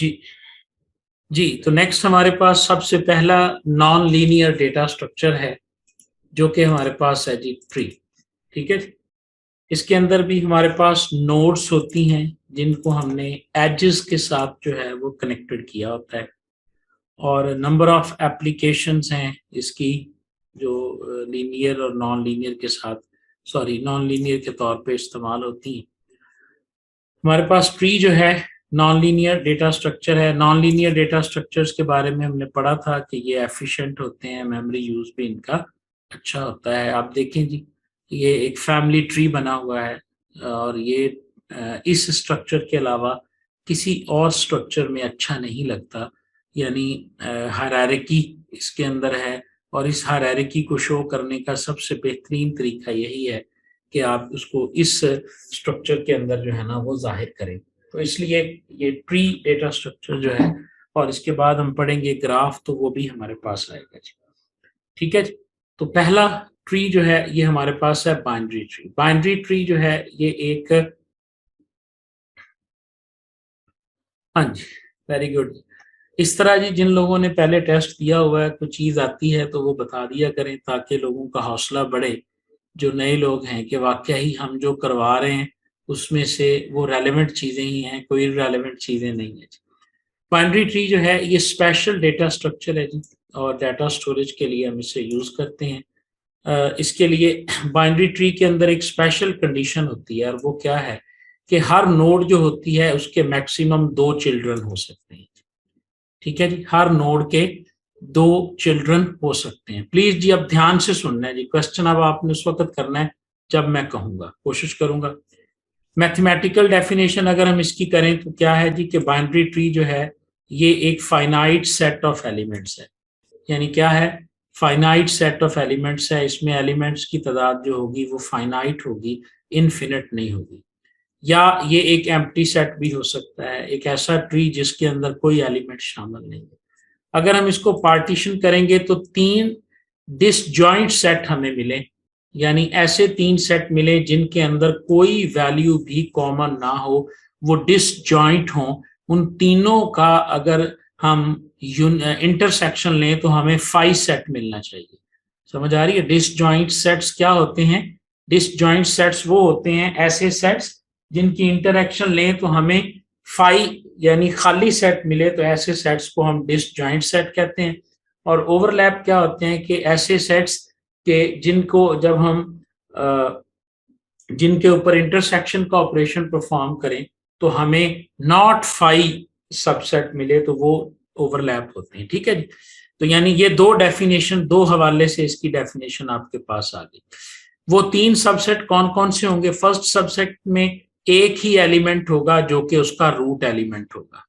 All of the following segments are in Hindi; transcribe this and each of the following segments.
जी जी। तो नेक्स्ट हमारे पास सबसे पहला नॉन लीनियर डेटा स्ट्रक्चर है जो कि हमारे पास है जी ट्री। ठीक है जी। इसके अंदर भी हमारे पास नोड्स होती हैं जिनको हमने एजेस के साथ जो है वो कनेक्टेड किया होता है, और नंबर ऑफ एप्लीकेशंस हैं इसकी जो लीनियर और नॉन लीनियर के साथ, सॉरी, नॉन लीनियर के तौर पे इस्तेमाल होती हैं। हमारे पास ट्री जो है नॉन लीनियर डेटा स्ट्रक्चर है। नॉन लीनियर डेटा स्ट्रक्चर्स के बारे में हमने पढ़ा था कि ये एफिशिएंट होते हैं, मेमोरी यूज भी इनका अच्छा होता है। आप देखें जी, ये एक फैमिली ट्री बना हुआ है और ये इस स्ट्रक्चर के अलावा किसी और स्ट्रक्चर में अच्छा नहीं लगता। यानी हायरार्की इसके अंदर है, और इस हायरार्की को शो करने का सबसे बेहतरीन तरीका यही है कि आप उसको इस स्ट्रक्चर के अंदर जो है ना वो जाहिर करें। तो इसलिए ये ट्री डेटा स्ट्रक्चर जो है, और इसके बाद हम पढ़ेंगे ग्राफ, तो वो भी हमारे पास आएगा जी। ठीक है जी। तो पहला ट्री जो है ये हमारे पास है बाइनरी ट्री। बाइनरी ट्री जो है ये एक, हाँ जी, वेरी गुड। इस तरह जी, जिन लोगों ने पहले टेस्ट दिया हुआ है, कुछ चीज आती है तो वो बता दिया करें ताकि लोगों का हौसला बढ़े, जो नए लोग हैं, कि वाकया ही हम जो करवा रहे हैं उसमें से वो रेलेवेंट चीज़ें ही हैं, कोई रेलेवेंट चीज़ें नहीं है। बाइनरी ट्री जो है ये स्पेशल डेटा स्ट्रक्चर है जी, और डाटा स्टोरेज के लिए हम इसे यूज़ करते हैं। इसके लिए बाइनरी ट्री के अंदर एक स्पेशल कंडीशन होती है, और वो क्या है कि हर नोड जो होती है उसके मैक्सिमम 2 चिल्ड्रन हो सकते हैं। ठीक है जी, हर नोड के 2 चिल्ड्रन हो सकते हैं। प्लीज जी अब ध्यान से सुनना है जी, क्वेश्चन अब आपने उस वक्त करना है जब मैं कहूंगा, कोशिश करूंगा। मैथमेटिकल डेफिनेशन अगर हम इसकी करें तो क्या है जी कि बाइनरी ट्री जो है ये एक फाइनाइट सेट ऑफ एलिमेंट्स है। यानी क्या है, फाइनाइट सेट ऑफ एलिमेंट्स है। इसमें एलिमेंट्स की तादाद जो होगी वो फाइनाइट होगी, इनफिनिट नहीं होगी। या ये एक एम्प्टी सेट भी हो सकता है, एक ऐसा ट्री जिसके अंदर कोई एलिमेंट शामिल नहीं है। अगर हम इसको पार्टीशन करेंगे तो 3 डिसजॉइंट सेट हमें मिले, यानी ऐसे 3 सेट मिले जिनके अंदर कोई वैल्यू भी कॉमन ना हो, वो डिसजॉइंट हो। उन तीनों का अगर हम इंटरसेक्शन लें तो हमें 5 सेट मिलना चाहिए। समझ आ रही है? डिसजॉइंट सेट्स क्या होते हैं? डिसजॉइंट सेट्स वो होते हैं ऐसे सेट्स जिनकी इंटरेक्शन लें तो हमें 5 यानी खाली सेट मिले, तो ऐसे सेट्स को हम डिसजॉइंट सेट कहते हैं। और ओवरलैप क्या होते हैं कि ऐसे सेट्स के जिनको जब हम जिनके ऊपर इंटरसेक्शन का ऑपरेशन परफॉर्म करें तो हमें नॉट 5 सबसेट मिले, तो वो ओवरलैप होते हैं। ठीक है जी। तो यानी ये 2 डेफिनेशन, 2 हवाले से इसकी डेफिनेशन आपके पास आ गई। वो 3 सबसेट कौन कौन से होंगे? फर्स्ट सबसेट में एक ही एलिमेंट होगा जो कि उसका रूट एलिमेंट होगा।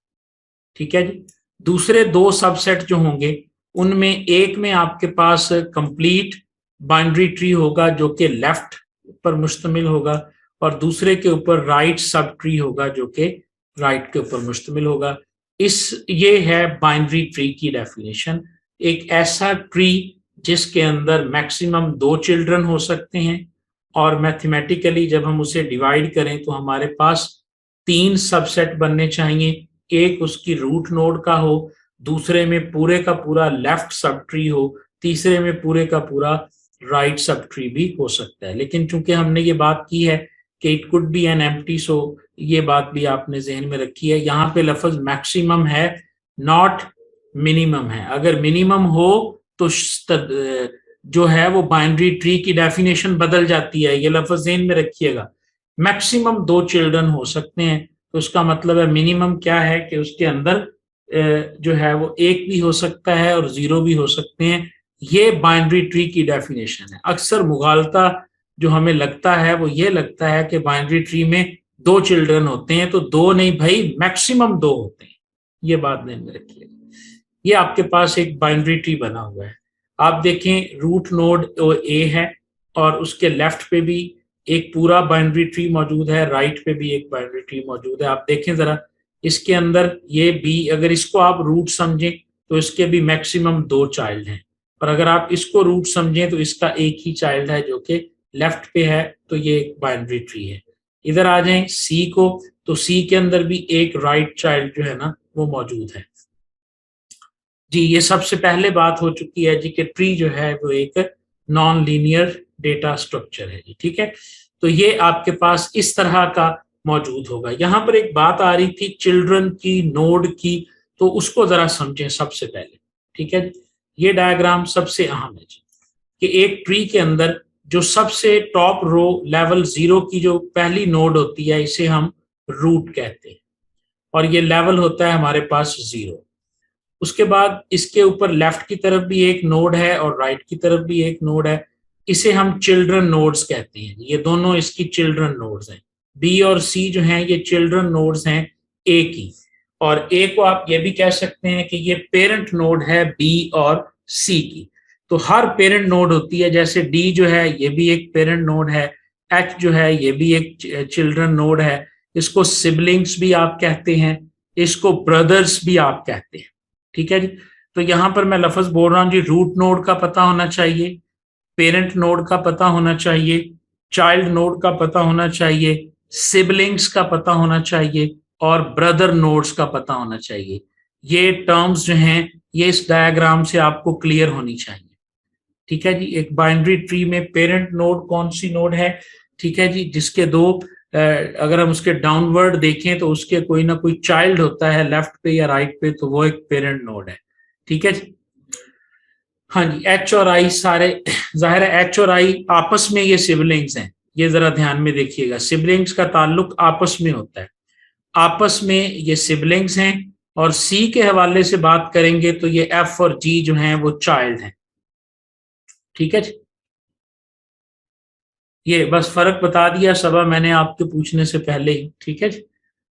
ठीक है जी। दूसरे 2 सबसेट जो होंगे उनमें एक में आपके पास कंप्लीट बाइनरी ट्री होगा जो कि लेफ्ट पर मुश्तमिल होगा, और दूसरे के ऊपर राइट सब ट्री होगा जो कि राइट के ऊपर मुश्तमिल होगा। ये है बाइनरी ट्री की डेफिनेशन। एक ऐसा ट्री जिसके अंदर मैक्सिमम 2 चिल्ड्रन हो सकते हैं, और मैथमेटिकली जब हम उसे डिवाइड करें तो हमारे पास 3 सबसेट बनने चाहिए। एक उसकी रूट नोड का हो, दूसरे में पूरे का पूरा लेफ्ट सब ट्री हो, तीसरे में पूरे का पूरा राइट सब ट्री भी हो सकता है। लेकिन चूंकि हमने ये बात की है कि it could be an empty, सो ये बात भी आपने जहन में रखी है। यहाँ पे लफ्ज मैक्सिमम है, नॉट मिनिमम है। अगर मिनिमम हो तो जो है वो बाइनरी ट्री की डेफिनेशन बदल जाती है, ये लफ्ज जहन में रखिएगा। मैक्सिमम 2 चिल्ड्रन हो सकते हैं, तो उसका मतलब है मिनिमम क्या है कि उसके अंदर जो है वो 1 भी हो सकता है और 0 भी हो सकते हैं। ये बाइनरी ट्री की डेफिनेशन है। अक्सर मुगालता जो हमें लगता है वो ये लगता है कि बाइनरी ट्री में 2 चिल्ड्रन होते हैं, तो 2 नहीं भाई, मैक्सिमम 2 होते हैं। ये बात ध्यान में रखिए। ये आपके पास एक बाइनरी ट्री बना हुआ है। आप देखें रूट नोड ए है, और उसके लेफ्ट पे भी एक पूरा बाइनरी ट्री मौजूद है, राइट पे भी एक बाइनरी ट्री मौजूद है। आप देखें जरा, इसके अंदर ये बी, अगर इसको आप रूट समझें तो इसके भी मैक्सिमम 2 चाइल्ड हैं, और अगर आप इसको रूट समझें तो इसका एक ही चाइल्ड है जो कि लेफ्ट पे है, तो ये एक बाइनरी ट्री है। इधर आ जाएं सी को, तो सी के अंदर भी एक राइट चाइल्ड जो है ना वो मौजूद है जी। ये सबसे पहले बात हो चुकी है जी कि ट्री जो है वो एक नॉन लीनियर डेटा स्ट्रक्चर है जी, ठीक है। तो ये आपके पास इस तरह का मौजूद होगा। यहाँ पर एक बात आ रही थी चिल्ड्रन की, नोड की, तो उसको जरा समझें सबसे पहले, ठीक है। ये डायग्राम सबसे अहम है जी कि एक ट्री के अंदर जो सबसे टॉप रो लेवल 0 की जो पहली नोड होती है इसे हम रूट कहते हैं, और ये लेवल होता है हमारे पास 0। उसके बाद इसके ऊपर लेफ्ट की तरफ भी एक नोड है और राइट की तरफ भी एक नोड है, इसे हम चिल्ड्रन नोड्स कहते हैं। ये दोनों इसकी चिल्ड्रन नोड्स हैं। बी और सी जो हैं ये चिल्ड्रन नोड्स हैं ए की, और ए को आप ये भी कह सकते हैं कि ये पेरेंट नोड है बी और सी की। तो हर पेरेंट नोड होती है, जैसे डी जो है ये भी एक पेरेंट नोड है, एच जो है ये भी एक चिल्ड्रन नोड है, इसको सिबलिंग्स भी आप कहते हैं, इसको ब्रदर्स भी आप कहते हैं, ठीक है जी। तो यहां पर मैं लफ्ज बोल रहा हूं जी, रूट नोड का पता होना चाहिए, पेरेंट नोड का पता होना चाहिए, चाइल्ड नोड का पता होना चाहिए, सिबलिंग्स का पता होना चाहिए, और ब्रदर नोड्स का पता होना चाहिए। ये टर्म्स जो हैं ये इस डायग्राम से आपको क्लियर होनी चाहिए, ठीक है जी। एक बाइनरी ट्री में पेरेंट नोड कौन सी नोड है, ठीक है जी, जिसके दो अगर हम उसके डाउनवर्ड देखें तो उसके कोई ना कोई चाइल्ड होता है लेफ्ट पे या राइट पे, तो वो एक पेरेंट नोड है, ठीक है जी। हाँ जी, एच और आई सारे जाहिर है एच और आई आपस में ये सिबलिंग्स हैं, ये जरा ध्यान में देखिएगा, सिबलिंग्स का ताल्लुक आपस में होता है, आपस में ये सिबलिंग्स हैं। और सी के हवाले से बात करेंगे तो ये एफ और जी जो हैं वो चाइल्ड हैं, ठीक है जी। ये बस फर्क बता दिया सबा मैंने आपके पूछने से पहले ही, ठीक है जी।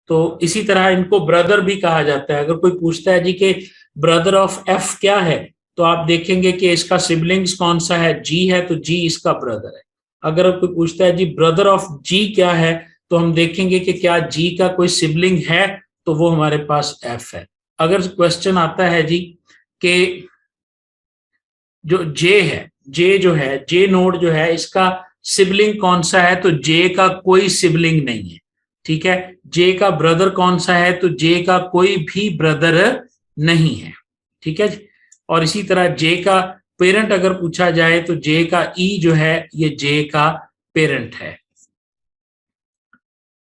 तो इसी तरह इनको ब्रदर भी कहा जाता है। अगर कोई पूछता है जी कि ब्रदर ऑफ एफ क्या है, तो आप देखेंगे कि इसका सिबलिंग्स कौन सा है, जी है, तो जी इसका ब्रदर है। अगर कोई पूछता है जी ब्रदर ऑफ जी क्या है, तो हम देखेंगे कि क्या जी का कोई सिबलिंग है, तो वो हमारे पास एफ है। अगर क्वेश्चन आता है जी कि जो जे है, जे जो है, जे नोड जो है इसका सिबलिंग कौन सा है, तो जे का कोई सिबलिंग नहीं है, ठीक है। जे का ब्रदर कौन सा है, तो जे का कोई भी ब्रदर नहीं है, ठीक है। और इसी तरह जे का पेरेंट अगर पूछा जाए तो जे का ई जो है ये जे का पेरेंट है,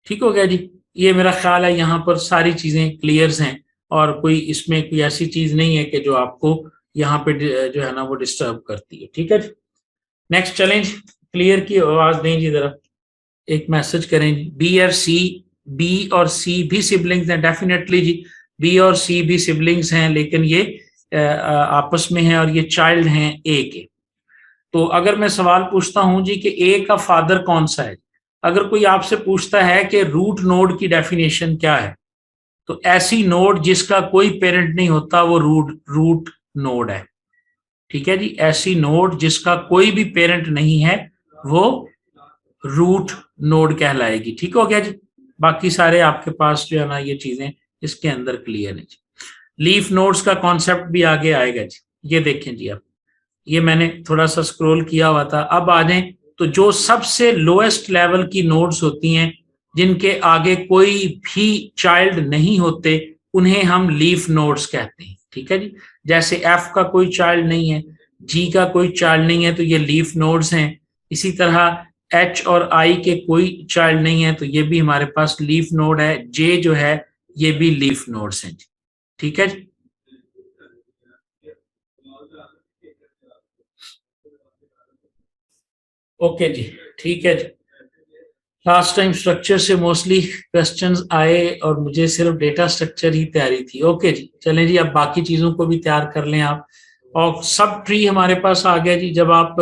ठीक हो गया जी। ये मेरा ख्याल है यहाँ पर सारी चीजें क्लियर हैं, और कोई इसमें कोई ऐसी चीज नहीं है कि जो आपको यहाँ पे जो है ना वो डिस्टर्ब करती है, ठीक है जी। नेक्स्ट चैलेंज, क्लियर की आवाज दें जी जरा, एक मैसेज करें। बी और सी, बी और सी भी सिबलिंग्स हैं, डेफिनेटली जी, बी और सी भी सिबलिंग्स हैं, लेकिन ये आपस में हैं और ये चाइल्ड हैं ए के। तो अगर मैं सवाल पूछता हूं जी कि ए का फादर कौन सा है, अगर कोई आपसे पूछता है कि रूट नोड की डेफिनेशन क्या है, तो ऐसी नोड जिसका कोई पेरेंट नहीं होता वो रूट नोड है, ठीक है जी। ऐसी नोड जिसका कोई भी पेरेंट नहीं है वो रूट नोड कहलाएगी, ठीक हो गया जी। बाकी सारे आपके पास जो है ना ये चीजें इसके अंदर क्लियर है जी। लीफ नोड्स का कॉन्सेप्ट भी आगे आएगा जी। ये देखें जी, आप ये मैंने थोड़ा सा स्क्रॉल किया हुआ था, अब आ जाए तो जो सबसे लोएस्ट लेवल की नोड्स होती हैं जिनके आगे कोई भी चाइल्ड नहीं होते उन्हें हम लीफ नोड्स कहते हैं, ठीक है जी। जैसे एफ का कोई चाइल्ड नहीं है, जी का कोई चाइल्ड नहीं है, तो ये लीफ नोड्स हैं। इसी तरह एच और आई के कोई चाइल्ड नहीं है, तो ये भी हमारे पास लीफ नोड है। जे जो है ये भी लीफ नोड्स हैं, ठीक है जी। ओके जी, ठीक है जी। लास्ट टाइम स्ट्रक्चर से मोस्टली क्वेश्चंस आए और मुझे सिर्फ डेटा स्ट्रक्चर ही तैयारी थी। ओके जी, चलें जी, अब बाकी चीजों को भी तैयार कर लें आप। और सब ट्री हमारे पास आ गया जी। जब आप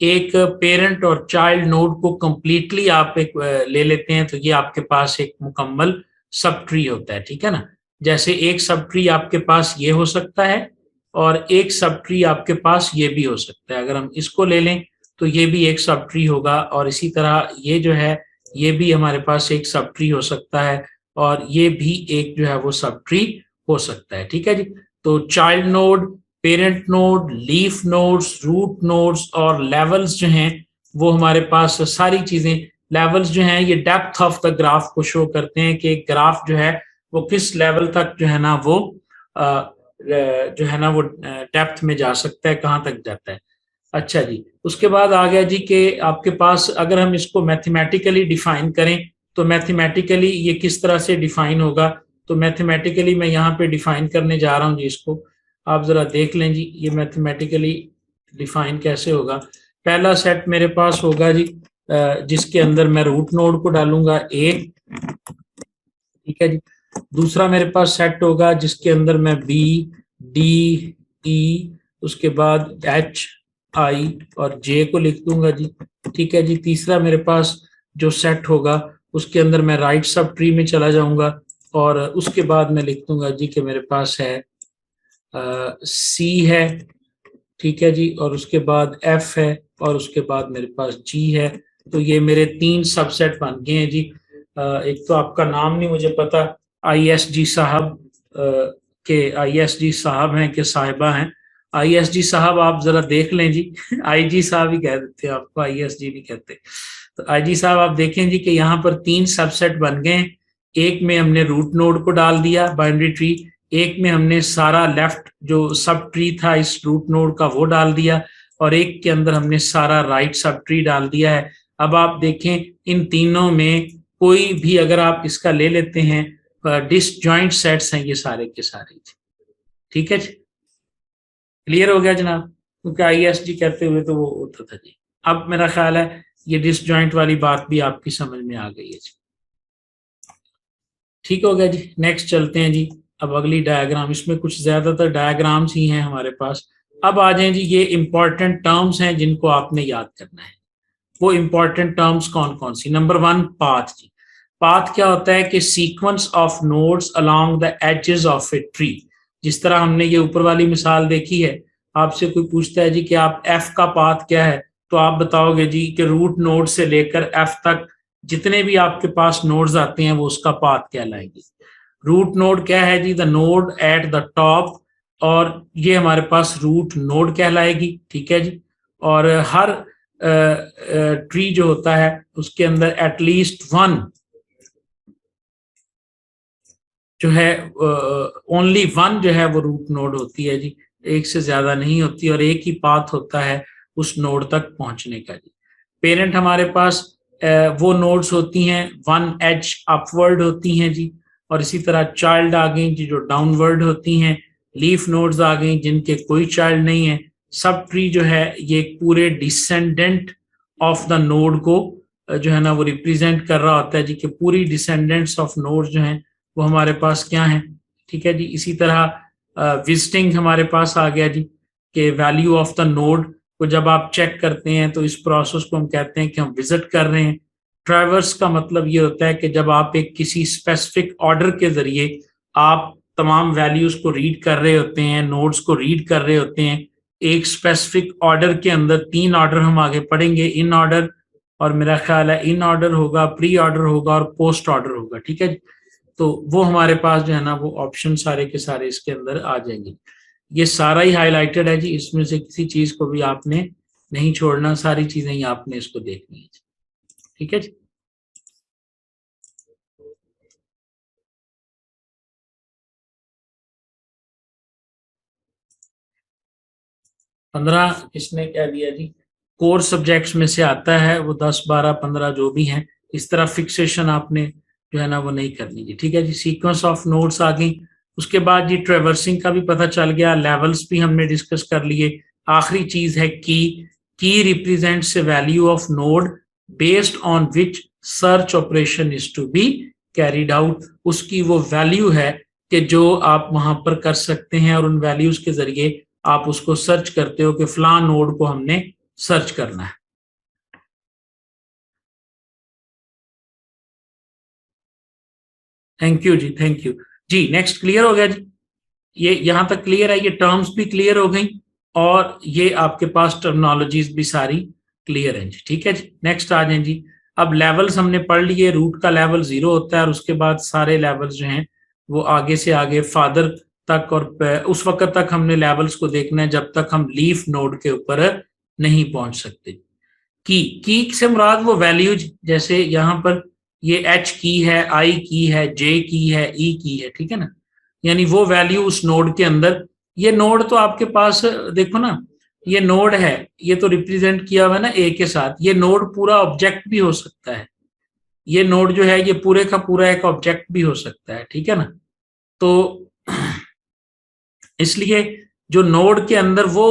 एक पेरेंट और चाइल्ड नोड को कंप्लीटली आप एक ले लेते हैं तो ये आपके पास एक मुकम्मल सब ट्री होता है, ठीक है ना। जैसे एक सब ट्री आपके पास ये हो सकता है और एक सब ट्री आपके पास ये भी हो सकता है। अगर हम इसको ले लें तो ये भी एक सब ट्री होगा, और इसी तरह ये जो है ये भी हमारे पास एक सब ट्री हो सकता है, और ये भी एक जो है वो सब ट्री हो सकता है, ठीक है जी। तो child node, parent node, leaf nodes, root nodes और लेवल्स जो हैं वो हमारे पास सारी चीजें, लेवल्स जो हैं ये डेप्थ ऑफ द ग्राफ को शो करते हैं कि ग्राफ जो है वो किस लेवल तक जो है ना वो जो है ना वो डेप्थ में जा सकता है, कहाँ तक जाता है। अच्छा जी, उसके बाद आ गया जी कि आपके पास अगर हम इसको मैथमेटिकली डिफाइन करें तो मैथमेटिकली ये किस तरह से डिफाइन होगा। तो मैथमेटिकली मैं यहाँ पे डिफाइन करने जा रहा हूँ जी इसको, आप जरा देख लें जी ये मैथमेटिकली डिफाइन कैसे होगा। पहला सेट मेरे पास होगा जी जिसके अंदर मैं रूट नोड को डालूंगा ए, ठीक है जी। दूसरा मेरे पास सेट होगा जिसके अंदर मैं बी, डी, ई, उसके बाद एच, आई और जे को लिख दूंगा जी, ठीक है जी। तीसरा मेरे पास जो सेट होगा उसके अंदर मैं राइट सब ट्री में चला जाऊंगा और उसके बाद मैं लिख दूंगा जी कि मेरे पास है सी है, ठीक है जी, और उसके बाद एफ है और उसके बाद मेरे पास जी है। तो ये मेरे 3 सबसेट बन गए हैं जी। एक तो आपका नाम नहीं मुझे पता, आईएसजी साहब के आईएसजी साहब हैं कि साहिबा हैं। आईएसजी साहब आप जरा देख लें जी आईजी साहब ही कह देते हैं आपको, आईएसजी नहीं कहते। तो आईजी साहब आप देखें जी कि यहाँ पर 3 सबसेट बन गए। एक में हमने रूट नोड को डाल दिया बाइनरी ट्री, एक में हमने सारा लेफ्ट जो सब ट्री था इस रूट नोड का वो डाल दिया और एक के अंदर हमने सारा राइट सब ट्री डाल दिया है। अब आप देखें इन तीनों में कोई भी अगर आप इसका ले लेते हैं डिसजॉइंट सेट्स हैं ये सारे के सारे, ठीक है जी। क्लियर हो गया जनाब, क्योंकि आईएसजी कहते हुए तो वो होता था जी। अब मेरा ख्याल है ये डिसजॉइंट वाली बात भी आपकी समझ में आ गई है जी, ठीक हो गया जी। नेक्स्ट चलते हैं जी। अब अगली डायग्राम, इसमें कुछ ज्यादातर डायग्राम्स ही हैं हमारे पास। अब आ जाए जी, ये इंपॉर्टेंट टर्म्स हैं जिनको आपने याद करना है। वो इंपॉर्टेंट टर्म्स कौन कौन सी। नंबर 1 पाथ जी। पाथ क्या होता है कि sequence of nodes along the edges of a tree. जिस तरह हमने ये ऊपर वाली मिसाल देखी है, आपसे कोई पूछता है जी कि आप एफ का पाथ क्या है, तो आप बताओगे जी कि रूट नोड से लेकर एफ तक जितने भी आपके पास नोड्स आते हैं वो उसका पाथ कहलाएंगे। रूट नोड क्या है जी, the node at the top, और ये हमारे पास रूट नोड कहलाएगी, ठीक है जी। और हर ट्री जो होता है उसके अंदर एटलीस्ट वन जो है, ओनली वन जो है वो रूट नोड होती है जी, एक से ज्यादा नहीं होती, और एक ही पाथ होता है उस नोड तक पहुंचने का जी। पेरेंट हमारे पास वो नोड्स होती हैं वन एज अपवर्ड होती हैं जी, और इसी तरह चाइल्ड आ गई जी जो डाउनवर्ड होती हैं। लीफ नोड्स आ गई जिनके कोई चाइल्ड नहीं है। सब ट्री जो है ये पूरे डिसेंडेंट ऑफ द नोड को जो है ना वो रिप्रेजेंट कर रहा होता है जी, कि पूरी डिसेंडेंट्स ऑफ नोड जो हैं वो हमारे पास क्या है, ठीक है जी। इसी तरह विजिटिंग हमारे पास आ गया जी, कि वैल्यू ऑफ द नोड को जब आप चेक करते हैं तो इस प्रोसेस को हम कहते हैं कि हम विजिट कर रहे हैं। ट्रैवर्स का मतलब ये होता है कि जब आप एक किसी स्पेसिफिक ऑर्डर के जरिए आप तमाम वैल्यूज को रीड कर रहे होते हैं, नोड्स को रीड कर रहे होते हैं। एक स्पेसिफिक ऑर्डर के अंदर 3 ऑर्डर हम आगे पढ़ेंगे, इन ऑर्डर, और मेरा ख्याल है इन ऑर्डर होगा, प्री ऑर्डर होगा और पोस्ट ऑर्डर होगा, ठीक है। तो वो हमारे पास जो है ना वो ऑप्शन सारे के सारे इसके अंदर आ जाएंगे। ये सारा ही हाईलाइटेड है जी, इसमें से किसी चीज को भी आपने नहीं छोड़ना, सारी चीजें ही आपने इसको देखनी है, ठीक है जी। पंद्रह किसने क्या दिया जी, कोर सब्जेक्ट्स में से आता है वो 10, 12, 15 जो भी हैं। इस तरह फिक्सेशन आपने जो है ना वो नहीं करनी जी, ठीक है जी। सीक्वेंस ऑफ नोड्स आ गई, उसके बाद जी ट्रेवर्सिंग का भी पता चल गया, लेवल्स भी हमने डिस्कस कर लिए। आखिरी चीज है key represents a value of node based on which search operation is to be carried out. उसकी वो वैल्यू है कि जो आप वहां पर कर सकते हैं, और उन वैल्यूज के जरिए आप उसको सर्च करते हो कि फलां नोड को हमने सर्च करना है। थैंक यू जी, थैंक यू जी। नेक्स्ट क्लियर हो गया जी, ये यहां तक क्लियर है, ये टर्म्स भी क्लियर हो गई और ये आपके पास टर्मिनोलॉजीज भी सारी क्लियर हैं जी, ठीक है जी। नेक्स्ट आ जाए जी। अब लेवल्स हमने पढ़ लिए, रूट का लेवल 0 होता है और उसके बाद सारे लेवल्स जो हैं वो आगे से आगे फादर तक, और उस वक्त तक हमने लेवल्स को देखना है जब तक हम लीफ नोड के ऊपर नहीं पहुंच सकते। की से मुराद वो वैल्यूज, जैसे यहाँ पर ये एच की है, आई की है, जे की है, ई की है, ठीक है ना, यानी वो वैल्यू उस नोड के अंदर, ये नोड तो आपके पास देखो ना, ये नोड है, ये तो रिप्रेजेंट किया हुआ है ना ए के साथ, ये नोड पूरा ऑब्जेक्ट भी हो सकता है, ये नोड जो है ये पूरे का पूरा एक ऑब्जेक्ट भी हो सकता है, ठीक है ना। तो इसलिए जो नोड के अंदर वो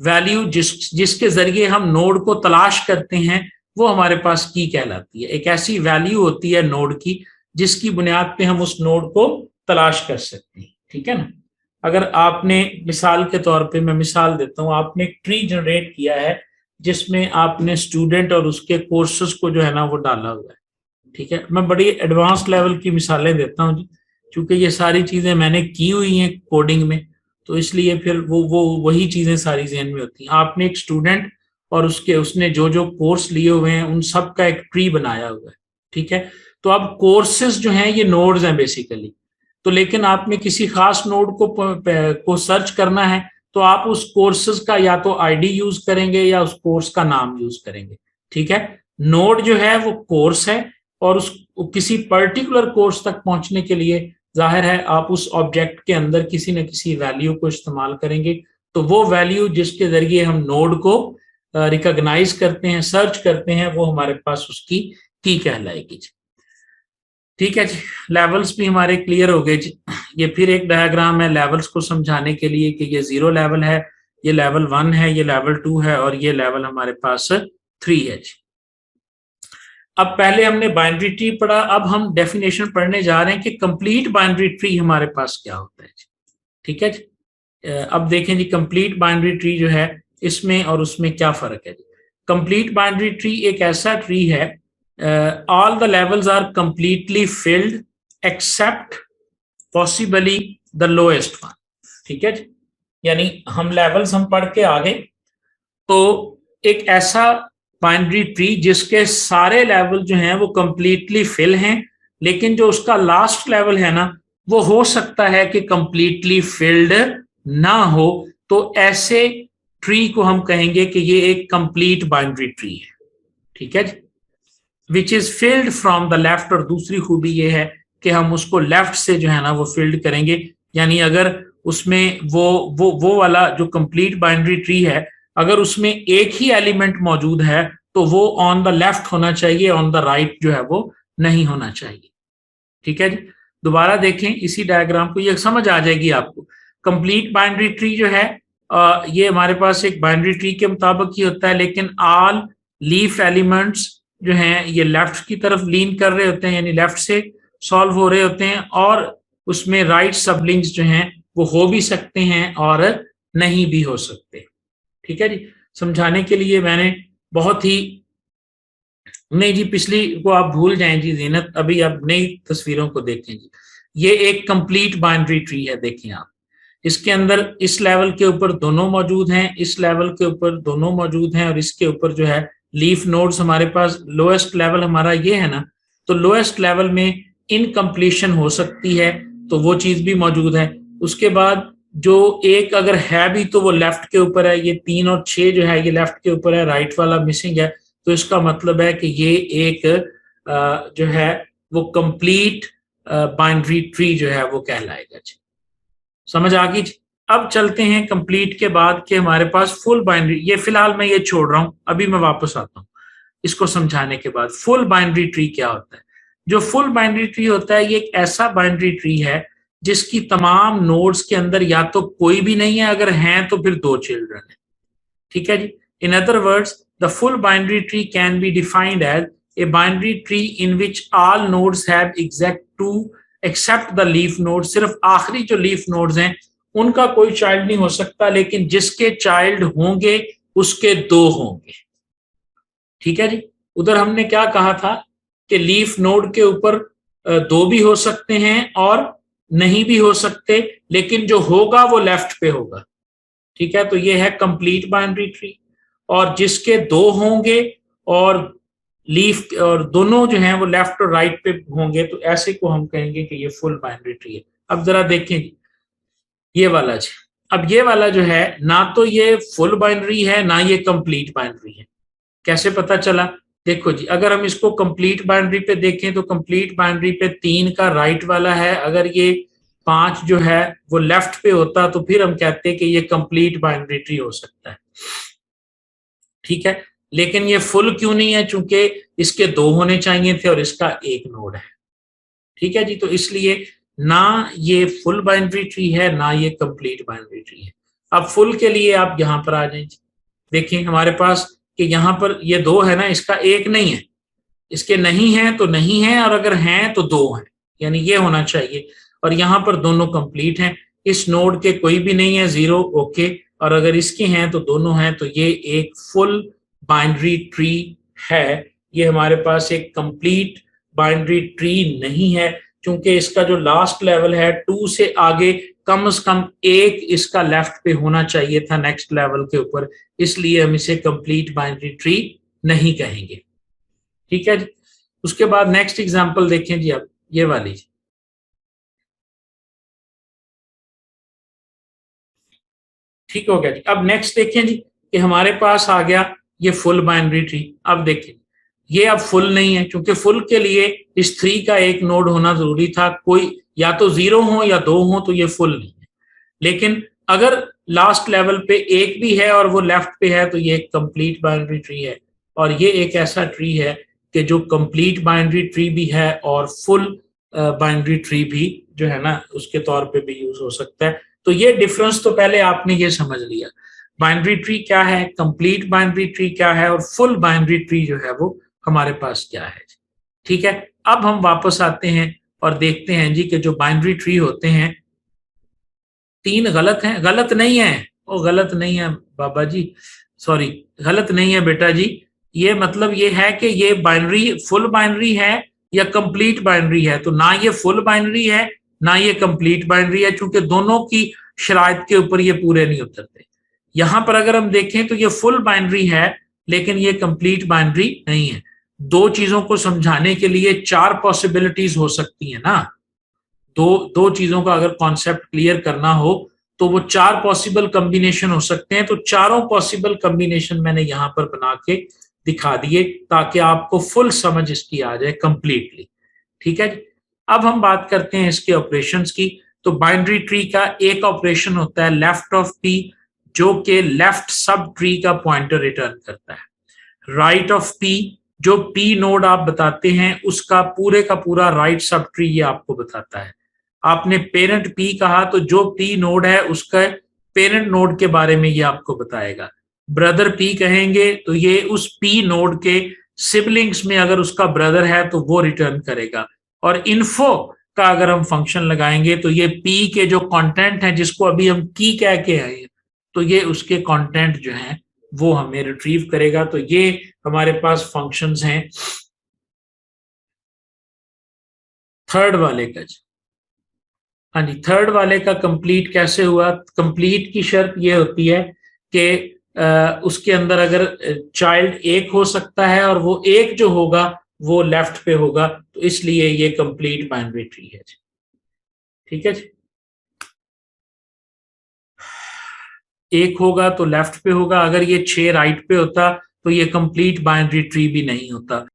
वैल्यू जिसके जरिए हम नोड को तलाश करते हैं वो हमारे पास की कहलाती है। एक ऐसी वैल्यू होती है नोड की जिसकी बुनियाद पे हम उस नोड को तलाश कर सकते हैं, ठीक है ना। अगर आपने मिसाल के तौर पे, मैं मिसाल देता हूँ, आपने एक ट्री जनरेट किया है जिसमें आपने स्टूडेंट और उसके कोर्सेज को जो है ना वो डाला हुआ है, ठीक है। मैं बड़ी एडवांस लेवल की मिसालें देता हूँ क्योंकि ये सारी चीजें मैंने की हुई हैं कोडिंग में, तो इसलिए फिर वो वही चीजें सारी ज़हन में होती हैं। आपने एक स्टूडेंट और उसने जो जो कोर्स लिए हुए हैं उन सब का एक ट्री बनाया हुआ है, ठीक है। तो अब कोर्सेज जो हैं ये नोड्स हैं बेसिकली, तो लेकिन आपने किसी खास नोड को सर्च करना है तो आप उस कोर्सेज का या तो आईडी यूज करेंगे या उस कोर्स का नाम यूज करेंगे, ठीक है। नोड जो है वो कोर्स है और उस किसी पर्टिकुलर कोर्स तक पहुंचने के लिए जाहिर है आप उस ऑब्जेक्ट के अंदर किसी न किसी वैल्यू को इस्तेमाल करेंगे, तो वो वैल्यू जिसके जरिए हम नोड को रिकॉग्नाइज करते हैं, सर्च करते हैं, वो हमारे पास उसकी की कहलाएगी। ठीक है जी, लेवल्स भी हमारे क्लियर हो गए जी। ये फिर एक डायग्राम है लेवल्स को समझाने के लिए कि ये 0 लेवल है, ये लेवल 1 है, ये लेवल 2 है और ये लेवल हमारे पास 3 है जी। अब पहले हमने बाइनरी ट्री पढ़ा, अब हम डेफिनेशन पढ़ने जा रहे हैं कि कंप्लीट बाइनरी ट्री हमारे पास क्या होता है जी, ठीक है जी। अब देखें जी कंप्लीट बाइनरी ट्री जो है इसमें और उसमें क्या फर्क है जी। कंप्लीट बाइनरी ट्री एक ऐसा ट्री है, all the levels are completely filled except possibly the lowest one, ठीक है जी। यानी हम लेवल्स हम पढ़ के आगे, तो एक ऐसा बाइनरी ट्री जिसके सारे लेवल जो हैं वो कंप्लीटली फिल हैं, लेकिन जो उसका लास्ट लेवल है ना वो हो सकता है कि कंप्लीटली फिल्ड ना हो, तो ऐसे ट्री को हम कहेंगे कि ये एक कंप्लीट बाइनरी ट्री है, ठीक है जी। Which is filled from the left, और दूसरी खूबी ये है कि हम उसको लेफ्ट से जो है ना वो फिल्ड करेंगे, यानी अगर उसमें वो वाला जो कंप्लीट बाइनरी ट्री है अगर उसमें एक ही एलिमेंट मौजूद है तो वो ऑन द लेफ्ट होना चाहिए, ऑन द राइट जो है वो नहीं होना चाहिए, ठीक है जी। दोबारा देखें इसी डायग्राम को, ये समझ आ जाएगी आपको। कंप्लीट बाइनरी ट्री जो है ये हमारे पास एक बाइनरी ट्री के मुताबिक ही होता है, लेकिन ऑल लीफ एलिमेंट्स जो हैं ये लेफ्ट की तरफ लीन कर रहे होते हैं, यानी लेफ्ट से सॉल्व हो रहे होते हैं, और उसमें राइट सबलिंक्स जो हैं वो हो भी सकते हैं और नहीं भी हो सकते, ठीक है जी। समझाने के लिए मैंने बहुत ही, नहीं जी पिछली को आप भूल जाएं जी जीनत, अभी आप नई तस्वीरों को देखें जी। ये एक कंप्लीट बाइनरी ट्री है, देखें आप, इसके अंदर इस लेवल के ऊपर दोनों मौजूद हैं, इस लेवल के ऊपर दोनों मौजूद हैं, और इसके ऊपर जो है लीफ नोड्स हमारे पास, लोएस्ट लेवल हमारा ये है ना, तो लोएस्ट लेवल में इनकम्प्लीशन हो सकती है तो वो चीज भी मौजूद है। उसके बाद जो एक अगर है भी तो वो लेफ्ट के ऊपर है, ये 3 और 6 जो है ये लेफ्ट के ऊपर है, राइट वाला मिसिंग है, तो इसका मतलब है कि ये एक जो है वो कंप्लीट बाइनरी ट्री जो है वो कहलाएगा जी। समझ आ गई जी। अब चलते हैं कंप्लीट के बाद कि हमारे पास फुल बाइनरी, ये फिलहाल मैं ये छोड़ रहा हूं, अभी मैं वापस आता हूं इसको समझाने के बाद। फुल बाइनरी ट्री क्या होता है? जो फुल बाइनरी ट्री होता है ये एक ऐसा बाइनरी ट्री है जिसकी तमाम नोड्स के अंदर या तो कोई भी नहीं है, अगर हैं तो फिर 2 चिल्ड्रन है, ठीक है जी। In other words the full binary tree can be defined as a binary tree in which all nodes have exact 2 except the leaf node, सिर्फ आखिरी जो लीफ नोड्स हैं उनका कोई चाइल्ड नहीं हो सकता, लेकिन जिसके चाइल्ड होंगे उसके 2 होंगे, ठीक है जी। उधर हमने क्या कहा था कि लीफ नोड के ऊपर 2 भी हो सकते हैं और नहीं भी हो सकते, लेकिन जो होगा वो लेफ्ट पे होगा, ठीक है। तो ये है कंप्लीट बाइनरी ट्री, और जिसके 2 होंगे और लीफ और दोनों जो हैं वो लेफ्ट और राइट पे होंगे, तो ऐसे को हम कहेंगे कि ये फुल बाइनरी ट्री है। अब जरा देखें ये वाला जी, अब ये वाला जो है ना तो ये फुल बाइनरी है ना ये कंप्लीट बाइनरी है। कैसे पता चला? देखो जी, अगर हम इसको कंप्लीट बाइनरी पे देखें तो कंप्लीट बाइनरी पे 3 का राइट वाला है, अगर ये 5 जो है वो लेफ्ट पे होता तो फिर हम कहते हैं कि ये कंप्लीट बाइनरी ट्री हो सकता है, ठीक है। लेकिन ये फुल क्यों नहीं है, चूंकि इसके 2 होने चाहिए थे और इसका 1 नोड है, ठीक है जी। तो इसलिए ना ये फुल बाइनरी ट्री है ना ये कंप्लीट बाइनरी ट्री है। अब फुल के लिए आप यहां पर आ जाएं, देखिए हमारे पास कि यहां पर ये 2 है ना, इसका 1 नहीं है, इसके नहीं है तो नहीं है, और अगर हैं तो 2 है, यानी ये होना चाहिए। और यहां पर दोनों कंप्लीट हैं, इस नोड के कोई भी नहीं है, 0 ओके, और अगर इसके हैं तो दोनों हैं, तो ये एक फुल बाइनरी ट्री है। ये हमारे पास एक कंप्लीट बाइनरी ट्री नहीं है, क्योंकि इसका जो लास्ट लेवल है 2 से आगे कम से कम 1 इसका लेफ्ट पे होना चाहिए था नेक्स्ट लेवल के ऊपर, इसलिए हम इसे कंप्लीट बाइनरी ट्री नहीं कहेंगे, ठीक है जी। उसके बाद नेक्स्ट एग्जांपल देखें जी, अब ये वाली, ठीक हो गया जी। अब नेक्स्ट देखें जी कि हमारे पास आ गया ये फुल बाइनरी ट्री। अब देखें ये अब फुल नहीं है, क्योंकि फुल के लिए इस 3 का 1 नोड होना जरूरी था, कोई या तो 0 हो या 2 हो, तो ये फुल नहीं है। लेकिन अगर लास्ट लेवल पे 1 भी है और वो लेफ्ट पे है तो ये एक कंप्लीट बाइनरी ट्री है। और ये एक ऐसा ट्री है कि जो कंप्लीट बाइनरी ट्री भी है और फुल बाइनरी ट्री भी जो है ना उसके तौर पे भी यूज हो सकता है। तो ये डिफरेंस तो पहले आपने ये समझ लिया, बाइनरी ट्री क्या है, कंप्लीट बाइनरी ट्री क्या है, और फुल बाइनरी ट्री जो है वो हमारे पास क्या है, ठीक है। अब हम वापस आते हैं और देखते हैं जी कि जो बाइनरी ट्री होते हैं 3 गलत हैं, गलत नहीं है, वो गलत नहीं है बाबा जी, सॉरी, गलत नहीं है बेटा जी। ये मतलब ये है कि ये बाइनरी फुल बाइनरी है या कंप्लीट बाइनरी है, तो ना ये फुल बाइनरी है ना ये कंप्लीट बाइनरी है, क्योंकि दोनों की शराइत के ऊपर ये पूरे नहीं उतरते। यहां पर अगर हम देखें तो ये फुल बाइनरी है लेकिन ये कंप्लीट बाइनरी नहीं है। 2 चीजों को समझाने के लिए 4 पॉसिबिलिटीज हो सकती है ना, दो दो चीजों का अगर कॉन्सेप्ट क्लियर करना हो तो वो 4 पॉसिबल कॉम्बिनेशन हो सकते हैं। तो चारों पॉसिबल कॉम्बिनेशन मैंने यहां पर बना के दिखा दिए ताकि आपको फुल समझ इसकी आ जाए कंप्लीटली, ठीक है। अब हम बात करते हैं इसके ऑपरेशंस की। तो बाइनरी ट्री का एक ऑपरेशन होता है लेफ्ट ऑफ पी, जो कि लेफ्ट सब ट्री का पॉइंटर रिटर्न करता है। राइट ऑफ पी, जो पी नोड आप बताते हैं उसका पूरे का पूरा राइट सब ट्री ये आपको बताता है। आपने पेरेंट पी कहा तो जो पी नोड है उसका पेरेंट नोड के बारे में ये आपको बताएगा। ब्रदर पी कहेंगे तो ये उस पी नोड के सिबलिंग्स में अगर उसका ब्रदर है तो वो रिटर्न करेगा। और इन्फो का अगर हम फंक्शन लगाएंगे तो ये पी के जो कंटेंट है जिसको अभी हम की कह के आए तो ये उसके कंटेंट जो है वो हमें रिट्रीव करेगा। तो ये हमारे पास फंक्शंस हैं थर्ड वाले का। हाँ जी, थर्ड वाले का कंप्लीट कैसे हुआ, कंप्लीट की शर्त ये होती है कि उसके अंदर अगर चाइल्ड 1 हो सकता है और वो 1 जो होगा वो लेफ्ट पे होगा, तो इसलिए ये कंप्लीट बाइनरी ट्री है, ठीक है जी। 1 होगा तो लेफ्ट पे होगा, अगर ये 6 राइट पे होता तो ये कंप्लीट बाइनरी ट्री भी नहीं होता।